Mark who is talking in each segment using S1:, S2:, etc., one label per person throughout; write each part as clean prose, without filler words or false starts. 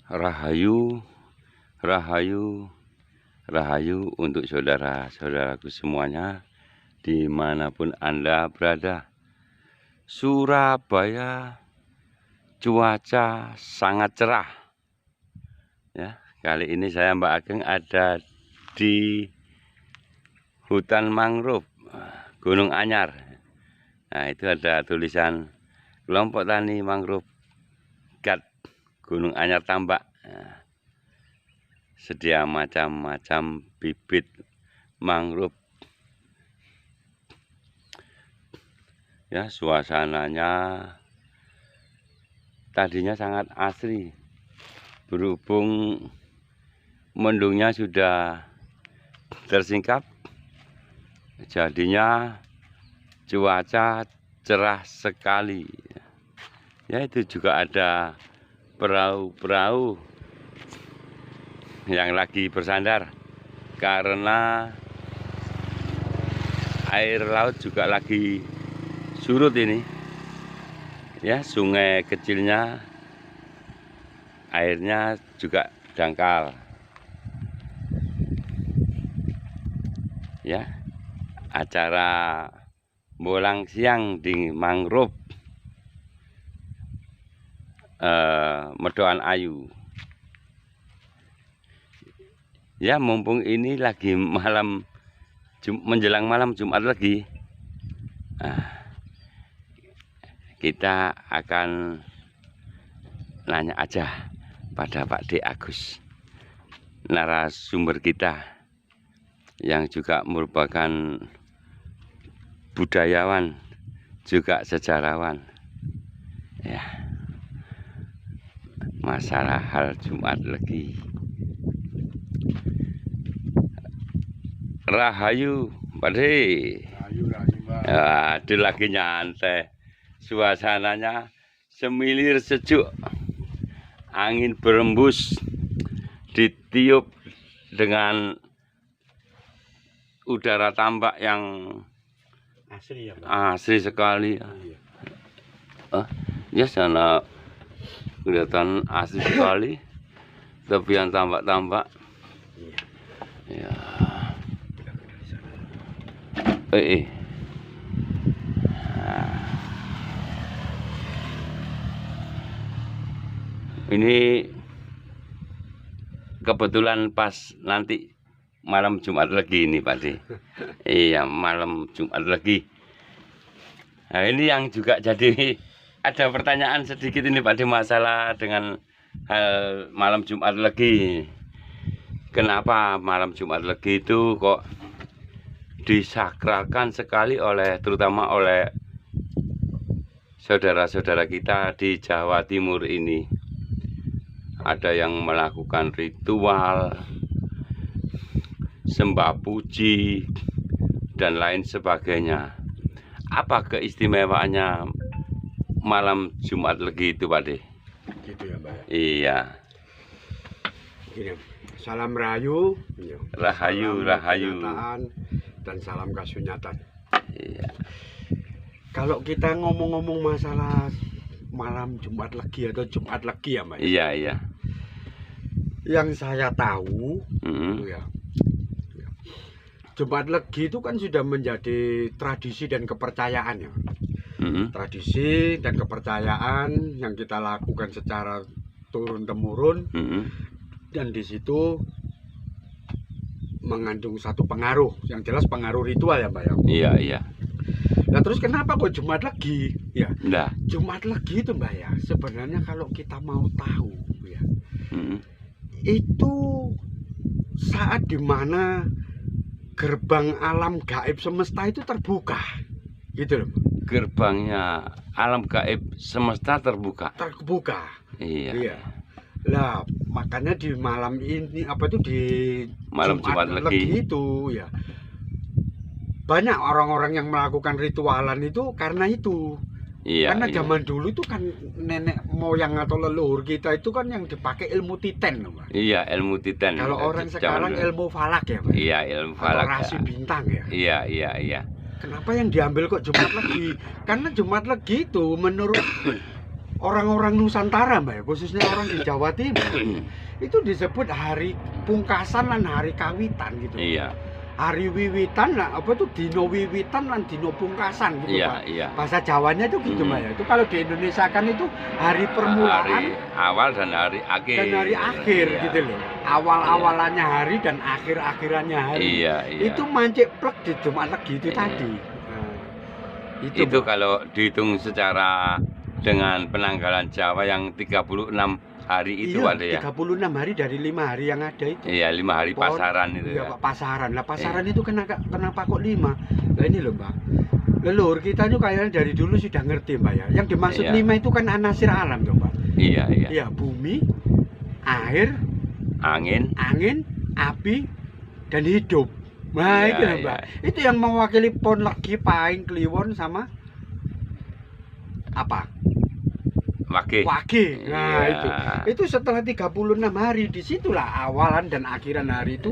S1: Rahayu, rahayu, rahayu untuk saudara-saudaraku semuanya dimanapun Anda berada. Surabaya cuaca sangat cerah. Ya, kali ini saya Mbak Ageng ada di hutan mangrove Gunung Anyar. Nah, itu ada tulisan kelompok tani mangrove GAT Gunung Anyar Tambak. Nah, sedia macam-macam bibit mangrove. Ya, suasananya tadinya sangat asri. Berhubung mendungnya sudah tersingkap, jadinya cuaca cerah sekali. Ya, itu juga ada perahu-perahu yang lagi bersandar karena air laut juga lagi surut ini. Ya, sungai kecilnya airnya juga dangkal. Ya, acara bolang siang di mangrove Medokan Ayu. Ya, mumpung ini lagi malam menjelang malam Jumat lagi, kita akan nanya aja pada Pak D. Agus, narasumber kita yang juga merupakan budayawan juga sejarawan. Ya, masalah hal Jumat lagi. Rahayu, Pak D. Ya, aduh, lagi nyantai. Suasananya semilir sejuk. Angin berembus, ditiup dengan udara tambak yang
S2: asri ya, Pak.
S1: Asri sekali.
S2: Iya.
S1: Ya, sana kelihatan asri sekali. Tepian tambak-tambak.
S2: Iya.
S1: Ya. Nah, ini kebetulan pas nanti malam Jumat lagi ini, Pak D. Iya, malam Jumat lagi. Nah, ini yang juga jadi ada pertanyaan sedikit ini, Pak D, masalah dengan hal malam Jumat lagi. Kenapa malam Jumat lagi itu kok disakralkan sekali terutama oleh saudara-saudara kita di Jawa Timur ini? Ada yang melakukan ritual sembah puji dan lain sebagainya. Apa keistimewaannya malam Jumat legi itu, Pak D?
S2: Gitu ya, Mbak.
S1: Iya.
S2: Gini, salam rahayu,
S1: Rahayu,
S2: salam
S1: rahayu.
S2: kenyataan, dan salam kasunyatan.
S1: Iya.
S2: Kalau kita ngomong-ngomong masalah malam Jumat legi atau Jumat legi ya, Mbak.
S1: Iya, iya.
S2: Yang saya tahu, itu ya, Jumat legi itu kan sudah menjadi tradisi dan kepercayaan ya. Tradisi dan kepercayaan yang kita lakukan secara turun-temurun, dan di situ mengandung satu pengaruh, yang jelas pengaruh ritual ya, Mbak ya.
S1: Iya, iya.
S2: Nah, terus kenapa kok Jumat legi ya?
S1: Nah,
S2: Jumat legi itu, Mbak ya, sebenarnya kalau kita mau tahu ya, itu saat dimana gerbang alam gaib semesta itu terbuka, gitu loh.
S1: gerbangnya alam gaib semesta terbuka.
S2: Terbuka.
S1: Iya.
S2: Iya. Lah, makanya di malam ini di
S1: Malam Jumat legi
S2: itu ya, banyak orang-orang yang melakukan ritualan itu karena itu.
S1: Iya.
S2: Karena
S1: iya.
S2: zaman dulu itu kan nenek moyang atau leluhur kita itu kan yang dipakai ilmu titen, Pak.
S1: Iya, ilmu titan.
S2: Kalau orang sekarang
S1: dulu.
S2: ilmu falak ya, Pak.
S1: Iya, ilmu falak.
S2: Atau rasi bintang ya.
S1: Iya, iya, iya.
S2: Kenapa yang diambil kok Jumat legi? Karena Jumat legi itu menurut orang-orang Nusantara Mbak ya, khususnya orang di Jawa Timur itu disebut hari pungkasan dan hari kawitan gitu.
S1: Iya.
S2: Hari wiwitan lah, apa tuh dino wiwitan dan dino pungkasan gitu
S1: Iya,
S2: Pak.
S1: iya.
S2: Bahasa Jawanya itu gitu Mbak ya. Itu kalau di Indonesia kan itu hari permulaan
S1: Hari awal dan hari akhir.
S2: dan hari akhir
S1: Iya.
S2: gitu loh. Awal-awalannya hari dan akhir-akhirannya hari.
S1: Iya, iya.
S2: Itu mancik plek di Jumat Legi itu tadi. Nah,
S1: Itu
S2: Mbak.
S1: kalau dihitung secara dengan penanggalan Jawa yang 36 hari itu
S2: iya,
S1: ada ya.
S2: 36 hari dari 5 hari yang ada itu.
S1: Iya, 5 hari
S2: Pohon-
S1: pasaran itu
S2: Iya
S1: ya.
S2: Pak, pasaran. Lah pasaran itu kenapa kok 5? Nah ini loh Mbak. Leluhur kita itu kayaknya dari dulu sudah ngerti Mbak ya. Yang dimaksud
S1: Iya.
S2: 5 itu kan anasir alam tuh Mbak.
S1: Iya, iya.
S2: Iya, bumi, air,
S1: Angin.
S2: api, dan hidup. Nah,
S1: Iya,
S2: itu loh Mbak. Itu yang mewakili Pon Legi, Pahing, Kliwon sama apa?
S1: Wage.
S2: Wage. Nah,
S1: Iya.
S2: itu setelah 36 hari disitulah awalan dan akhiran hari itu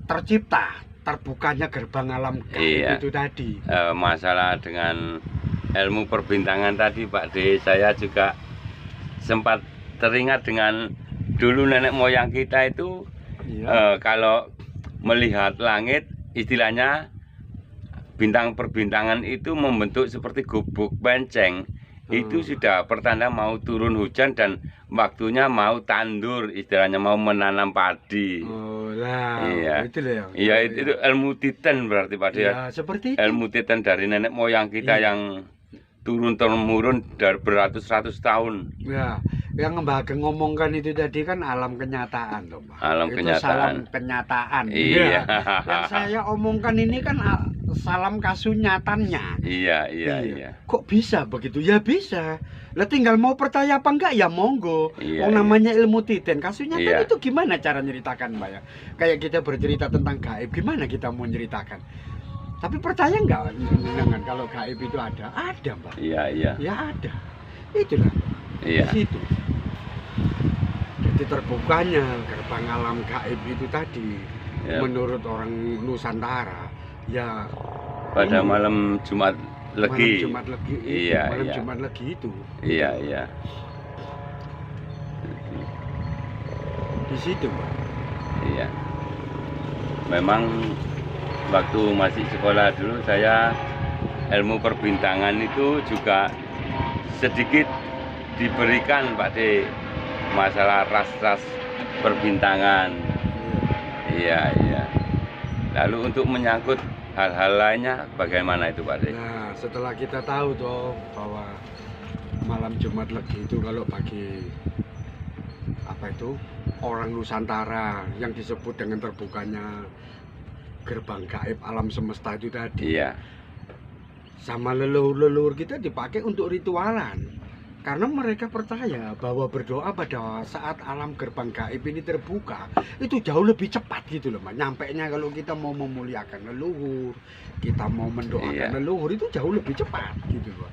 S2: tercipta, terbukanya gerbang alam gaib
S1: Iya.
S2: itu tadi.
S1: Masalah dengan ilmu perbintangan tadi Pak D, saya juga sempat teringat dengan dulu nenek moyang kita itu
S2: Iya.
S1: kalau melihat langit istilahnya bintang perbintangan itu membentuk seperti gubuk benceng. Itu sudah pertanda mau turun hujan dan waktunya mau tandur, istilahnya mau menanam padi.
S2: Oh lah,
S1: Iya.
S2: itu loh.
S1: Iya, itu ilmu titen berarti Pak D ya.
S2: Ya, seperti itu.
S1: Ilmu titen dari nenek moyang kita
S2: Iya.
S1: yang turun temurun dari beratus-ratus tahun.
S2: Ya, yang Mbak Ageng ngomongkan itu tadi kan alam kenyataan loh Mbak.
S1: Alam
S2: Itu
S1: kenyataan.
S2: salam kenyataan.
S1: Iya.
S2: Yang saya omongkan ini kan salam kasunyatannya.
S1: Iya, iya.
S2: Kok bisa begitu? Ya bisa. Lah tinggal mau percaya apa enggak ya monggo.
S1: Iya,
S2: Wong namanya ilmu titen. Kasunyatan
S1: Iya.
S2: itu gimana cara nyeritakan Mbak ya? Kayak kita bercerita tentang gaib, gimana kita mau nyeritakan? Tapi percaya enggak dengan kalau gaib itu ada? Ada Mbak.
S1: Iya, iya.
S2: Ya ada. Itulah.
S1: Iya.
S2: Di situ. Jadi terbukanya gerbang alam gaib itu tadi
S1: Ya.
S2: menurut orang Nusantara ya
S1: Pada
S2: ini,
S1: malam Jumat Legi.
S2: malam Jumat Legi itu,
S1: Iya,
S2: malam
S1: iya.
S2: Jumat Legi itu
S1: Iya, iya.
S2: di situ Mbak.
S1: Iya. Memang waktu masih sekolah dulu saya ilmu perbintangan itu juga sedikit diberikan Pak D, masalah ras-ras perbintangan. Iya, iya. Lalu untuk menyangkut hal-hal lainnya bagaimana itu Pak D?
S2: Nah setelah kita tahu toh bahwa malam Jumat Legi itu kalau bagi apa itu orang Nusantara yang disebut dengan terbukanya gerbang gaib alam semesta itu tadi,
S1: Iya.
S2: sama leluhur-leluhur kita dipakai untuk ritualan karena mereka percaya bahwa berdoa pada saat alam gerbang gaib ini terbuka itu jauh lebih cepat gitu loh Mbak. Nyampainya kalau kita mau memuliakan leluhur, kita mau mendoakan
S1: Iya.
S2: leluhur itu jauh lebih cepat gitu loh.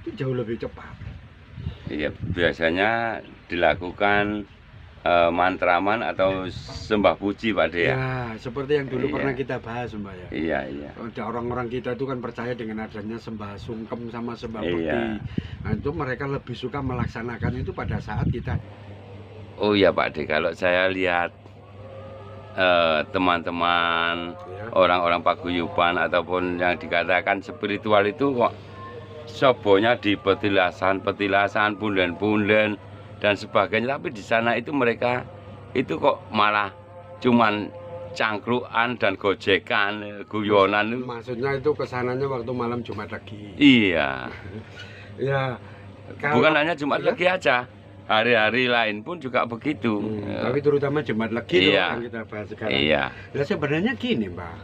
S2: Itu jauh lebih cepat.
S1: Iya, biasanya dilakukan mantraman atau sembah puji Pak D ya.
S2: Ya, seperti yang dulu
S1: Iya.
S2: pernah kita bahas Mbak ya.
S1: Iya, iya.
S2: Ada orang-orang kita itu kan percaya dengan adanya sembah sungkem sama sembah
S1: Iya.
S2: bekti. Nah, itu mereka lebih suka melaksanakan itu pada saat kita
S1: Oh iya Pak D, kalau saya lihat teman-teman
S2: ya.
S1: orang-orang paguyuban ataupun yang dikatakan spiritual itu kok sobonya di petilasan, punden-punden dan sebagainya, tapi di sana itu mereka itu kok malah cuman cangkruan dan gojekan, guyonan itu.
S2: Maksudnya itu kesananya waktu malam Jumat Legi.
S1: Iya,
S2: Ya,
S1: bukan hanya Jumat
S2: Iya.
S1: Legi aja, hari-hari lain pun juga begitu.
S2: Tapi terutama Jumat Legi loh
S1: Iya.
S2: yang kita bahas sekarang.
S1: Iya,
S2: Nah, sebenarnya gini, Mbak.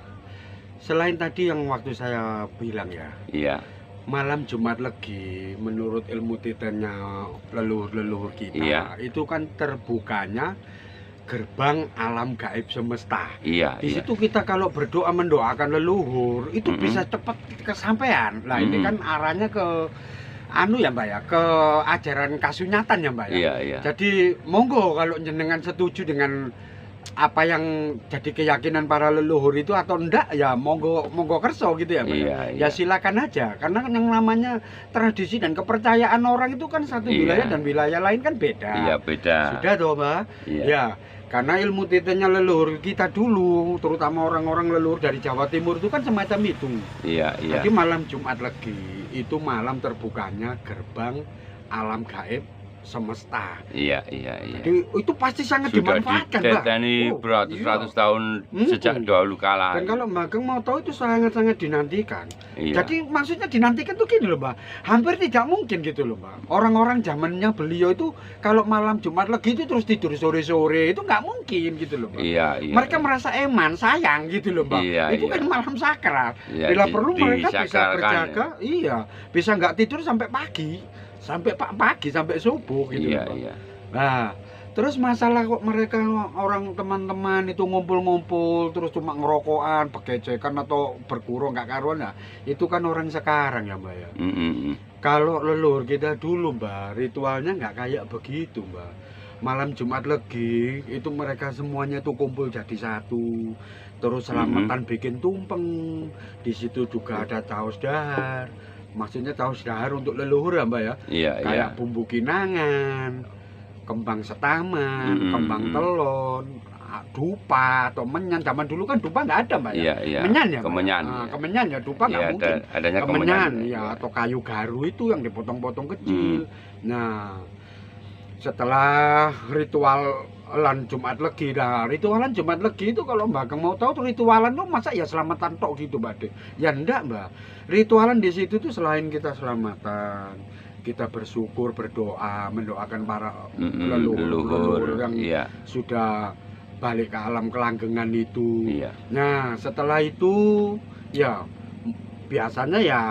S2: Selain tadi yang waktu saya bilang ya,
S1: iya,
S2: malam Jumat Legi menurut ilmu titennya leluhur-leluhur kita
S1: Iya.
S2: itu kan terbukanya gerbang alam gaib semesta.
S1: iya,
S2: Di
S1: iya.
S2: situ kita kalau berdoa mendoakan leluhur itu
S1: Mm-mm.
S2: bisa cepat kesampaian. Nah, ini
S1: Mm-mm.
S2: kan arahnya ke anu ya Mbak ya, ke ajaran kasunyatan ya Mbak ya.
S1: Iya, iya.
S2: Jadi monggo kalau jenengan setuju dengan apa yang jadi keyakinan para leluhur itu atau enggak ya monggo monggo kerso gitu ya Mbak.
S1: Iya,
S2: Ya
S1: iya.
S2: silakan aja karena yang namanya tradisi dan kepercayaan orang itu kan satu
S1: Iya.
S2: wilayah dan wilayah lain kan beda.
S1: Iya, beda.
S2: Sudah toh Mbak?
S1: Iya.
S2: Ya, karena ilmu titenya leluhur kita dulu, terutama orang-orang leluhur dari Jawa Timur itu kan semacam itu.
S1: Iya, iya.
S2: Jadi malam Jumat Legi itu malam terbukanya gerbang alam gaib semesta.
S1: Iya, iya, iya.
S2: Jadi itu pasti sangat
S1: Sudah
S2: dimanfaatkan, Mbak.
S1: diteteni
S2: Oh,
S1: beratus-ratus
S2: iya.
S1: tahun sejak dahulu kala.
S2: Dan kalau Mbak Ageng mau tahu itu sangat-sangat dinantikan.
S1: Iya.
S2: Jadi maksudnya dinantikan tuh gini loh Mbak, hampir tidak mungkin gitu loh Mbak. Orang-orang zamannya beliau itu kalau malam Jumat Legi itu terus tidur sore-sore itu nggak mungkin gitu loh Mbak.
S1: Iya, iya.
S2: Mereka merasa eman, sayang gitu loh Mbak.
S1: Iya,
S2: Itu kan
S1: iya.
S2: malam sakral.
S1: Iya,
S2: Bila perlu mereka bisa
S1: disakralkan,
S2: berjaga, iya, bisa nggak tidur sampai pagi, sampai pagi sampai subuh gitu
S1: Iya,
S2: loh Mbak.
S1: iya.
S2: Nah, terus masalah kok mereka orang teman-teman itu ngumpul-ngumpul terus cuma ngerokokan, begecekan atau berkurung nggak karuan ya, itu kan orang sekarang ya Mbak ya. Kalau leluhur kita dulu Mbak, ritualnya nggak kayak begitu Mbak. Malam Jumat Legi itu mereka semuanya tuh kumpul jadi satu, terus selamatan bikin tumpeng. Di situ juga ada caos dahar. Maksudnya caos dahar untuk leluhur ya Mbak ya.
S1: Iya, iya.
S2: Kayak bumbu kinangan, kembang setaman, kembang telon, dupa atau menyan. Zaman dulu kan dupa nggak ada Mbak ya.
S1: Iya, iya.
S2: Menyan ya Mbak?
S1: Kemenyan.
S2: Nah, kemenyan ya, dupa nggak
S1: Iya,
S2: mungkin.
S1: adanya
S2: Kemenyan
S1: kemenyan.
S2: ya, atau kayu garu itu yang dipotong-potong kecil. Nah, setelah ritualan Jumat Legi, nah ritualan Jumat Legi itu kalau Mbak Ageng mau tahu tuh ritualan tuh masa ya selamatan tok gitu Mbak De? Ya enggak Mbak. Ritualan di situ tuh selain kita selamatan, kita bersyukur, berdoa, mendoakan para leluhur yang
S1: Iya,
S2: sudah balik ke alam kelanggengan itu.
S1: iya.
S2: Nah, setelah itu ya biasanya ya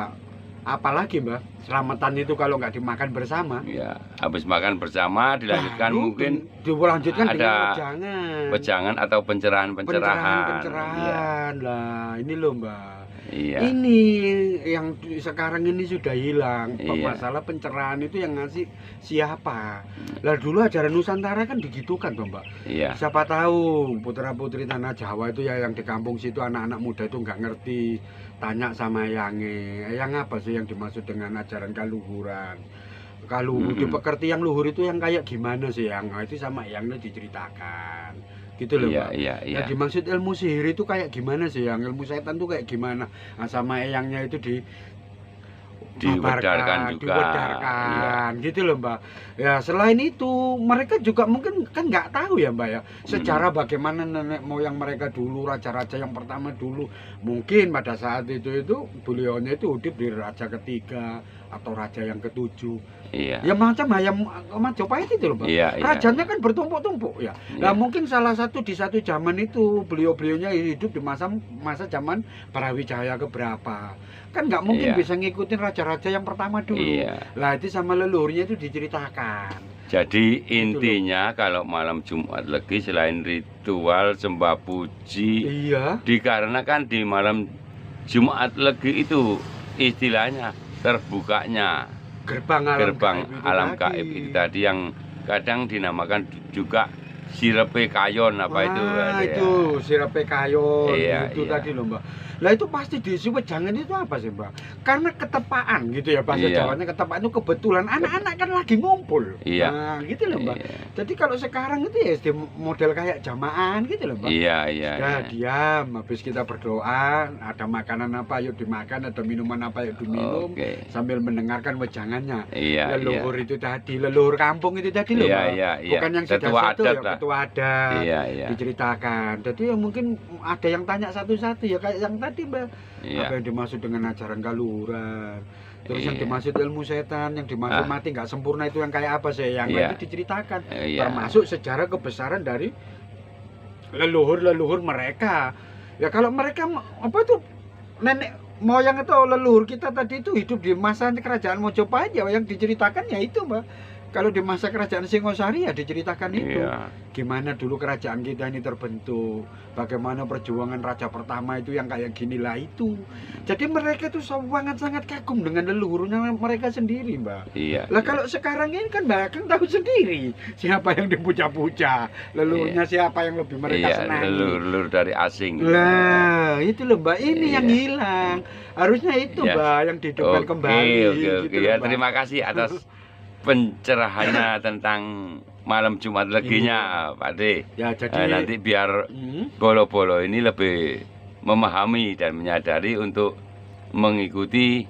S2: apalagi Mbak, selamatan itu kalau nggak dimakan bersama.
S1: Iya, habis makan bersama dilanjutkan
S2: baru
S1: mungkin
S2: dilanjutkan dengan
S1: ada
S2: wejangan.
S1: wejangan atau pencerahan-pencerahan.
S2: Pencerahan. Lah, ini loh Mbak.
S1: Iya.
S2: Ini yang sekarang ini sudah hilang.
S1: Iya.
S2: Masalah pencerahan itu yang ngasih siapa? Lah dulu ajaran Nusantara kan digitukan toh Mbak.
S1: Iya.
S2: Siapa tahu putra-putri tanah Jawa itu ya yang di kampung situ anak-anak muda itu nggak ngerti. Tanya sama eyang apa sih yang dimaksud dengan ajaran kaluhuran? Kaluhur dipekerti yang luhur itu yang kayak gimana sih yang? Nah, itu sama eyangnya diceritakan. Gitu loh
S1: Iya,
S2: Mbak.
S1: iya, iya.
S2: Yang dimaksud ilmu sihir itu kayak gimana sih yang? Ilmu setan tuh kayak gimana? Nah, sama eyangnya itu
S1: Diwedarkan juga.
S2: diwedarkan gitu loh Mbak. Ya selain itu mereka juga mungkin kan nggak tahu ya Mbak ya sejarah bagaimana nenek moyang mereka dulu, raja-raja yang pertama dulu, mungkin pada saat itu beliaunya itu hidup di raja ketiga atau raja yang ketujuh.
S1: Iya.
S2: Ya macam ayam Majapahit itu loh Mbak.
S1: Iya, iya.
S2: Rajanya kan bertumpuk-tumpuk ya. Nah mungkin salah satu di satu zaman itu beliau-beliaunya hidup di masa zaman Brawijaya keberapa. Kan nggak mungkin
S1: Iya.
S2: bisa ngikutin raja-raja yang pertama dulu.
S1: Iya.
S2: Lah itu sama leluhurnya itu diceritakan.
S1: Jadi intinya kalau malam Jumat Legi selain ritual sembah puji,
S2: Iya.
S1: dikarenakan di malam Jumat Legi itu istilahnya terbukanya
S2: Gerbang
S1: alam gaib itu tadi yang kadang dinamakan juga sirepe kayon apa itu.
S2: Wah,
S1: ya.
S2: itu sirepe kayon
S1: Iya,
S2: itu
S1: iya.
S2: tadi loh Mbak. Lah itu pasti diisi wejangan itu apa sih Mbak? Karena ketepaan gitu ya bahasa
S1: Iya.
S2: Jawanya ketepaan itu kebetulan anak-anak kan lagi ngumpul.
S1: Iya.
S2: Nah, gitu loh Mbak.
S1: Iya,
S2: Jadi kalau sekarang itu ya SD model kayak jamaah gitu loh Mbak.
S1: iya, iya.
S2: Sudah
S1: Iya.
S2: diam, habis kita berdoa, ada makanan apa yuk dimakan, ada minuman apa yuk diminum,
S1: Oke.
S2: sambil mendengarkan wejangannya.
S1: Iya, iya.
S2: Leluhur itu tadi, leluhur kampung itu tadi loh
S1: Iya,
S2: Mbak.
S1: iya, iya.
S2: Bukan yang
S1: Tetua
S2: sudah satu
S1: adat
S2: ya,
S1: lah.
S2: ketua adat.
S1: Iya, iya.
S2: Diceritakan. Jadi ya mungkin ada yang tanya satu-satu ya kayak yang tadi Mbak.
S1: Iya.
S2: Apa yang dimaksud dengan ajaran kaluhuran? Terus yang
S1: Iya.
S2: dimaksud ilmu setan, yang dimaksud
S1: Ah.
S2: mati nggak sempurna itu yang kayak apa sih? Yang
S1: Iya.
S2: itu diceritakan.
S1: Iya.
S2: Termasuk sejarah kebesaran dari leluhur-leluhur mereka. Ya kalau mereka apa itu nenek moyang atau leluhur kita tadi itu hidup di masa kerajaan Mojopahit ya yang diceritakan ya itu Mbak. kalau di masa kerajaan Singosari ya diceritakan itu.
S1: Iya.
S2: Gimana dulu kerajaan kita ini terbentuk, bagaimana perjuangan raja pertama itu yang kayak ginilah itu. Jadi mereka itu sangat-sangat kagum dengan leluhurnya mereka sendiri, Mbak.
S1: Iya.
S2: Lah kalau sekarang ini kan Mbak kan tahu sendiri siapa yang dipuja-puja, leluhurnya siapa yang lebih mereka senangi.
S1: Leluhur dari asing.
S2: Lah, itu loh Mbak, ini yang
S1: Iya.
S2: hilang. Harusnya itu
S1: Iya.
S2: Mbak yang dihidupkan kembali.
S1: Oke.
S2: gitu
S1: Ya,
S2: loh, Mbak.
S1: terima kasih atas pencerahannya tentang malam Jumat Leginya, Pak De.
S2: Ya jadi
S1: Nanti biar
S2: Hmm?
S1: bolo-bolo ini lebih memahami dan menyadari untuk mengikuti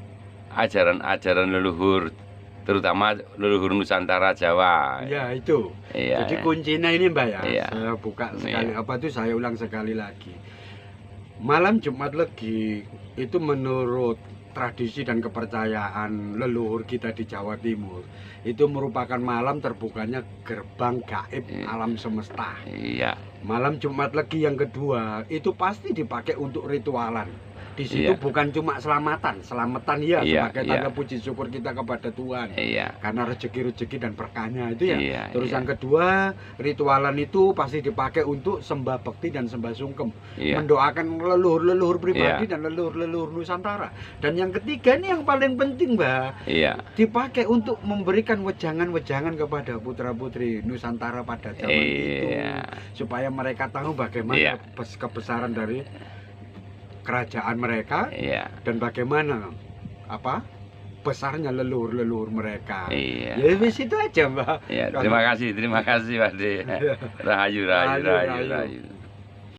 S1: ajaran-ajaran leluhur, terutama leluhur Nusantara Jawa.
S2: Ya itu.
S1: Iya.
S2: Jadi kuncinya ini Mbak ya.
S1: Iya.
S2: Saya buka sekali
S1: Iya.
S2: apa tuh saya ulang sekali lagi. Malam Jumat Legi itu menurut tradisi dan kepercayaan leluhur kita di Jawa Timur itu merupakan malam terbukanya gerbang gaib
S1: Iya.
S2: alam semesta.
S1: Iya.
S2: Malam Jumat Legi yang kedua itu pasti dipakai untuk ritualan. Di situ
S1: Iya.
S2: bukan cuma selamatan ya
S1: Iya,
S2: sebagai
S1: iya.
S2: tanda puji syukur kita kepada Tuhan.
S1: Iya.
S2: Karena rezeki-rezeki dan berkahnya itu ya.
S1: Iya,
S2: Terus
S1: iya.
S2: yang kedua, ritualan itu pasti dipakai untuk sembah bekti dan sembah sungkem,
S1: Iya.
S2: mendoakan leluhur-leluhur pribadi
S1: Iya.
S2: dan leluhur-leluhur Nusantara. Dan yang ketiga ini yang paling penting, Mbak,
S1: Iya.
S2: dipakai untuk memberikan wejangan-wejangan kepada putra-putri Nusantara pada zaman itu,
S1: Iya.
S2: supaya mereka tahu bagaimana
S1: Iya.
S2: kebesaran dari kerajaan mereka
S1: Iya.
S2: dan bagaimana besarnya leluhur-leluhur mereka.
S1: Iya.
S2: Ya wis itu aja, Mbak.
S1: Ya, terima kasih Pak De. Rahayu, rahayu,
S2: Rahayu,
S1: rahayu,
S2: rahayu.
S1: rahayu.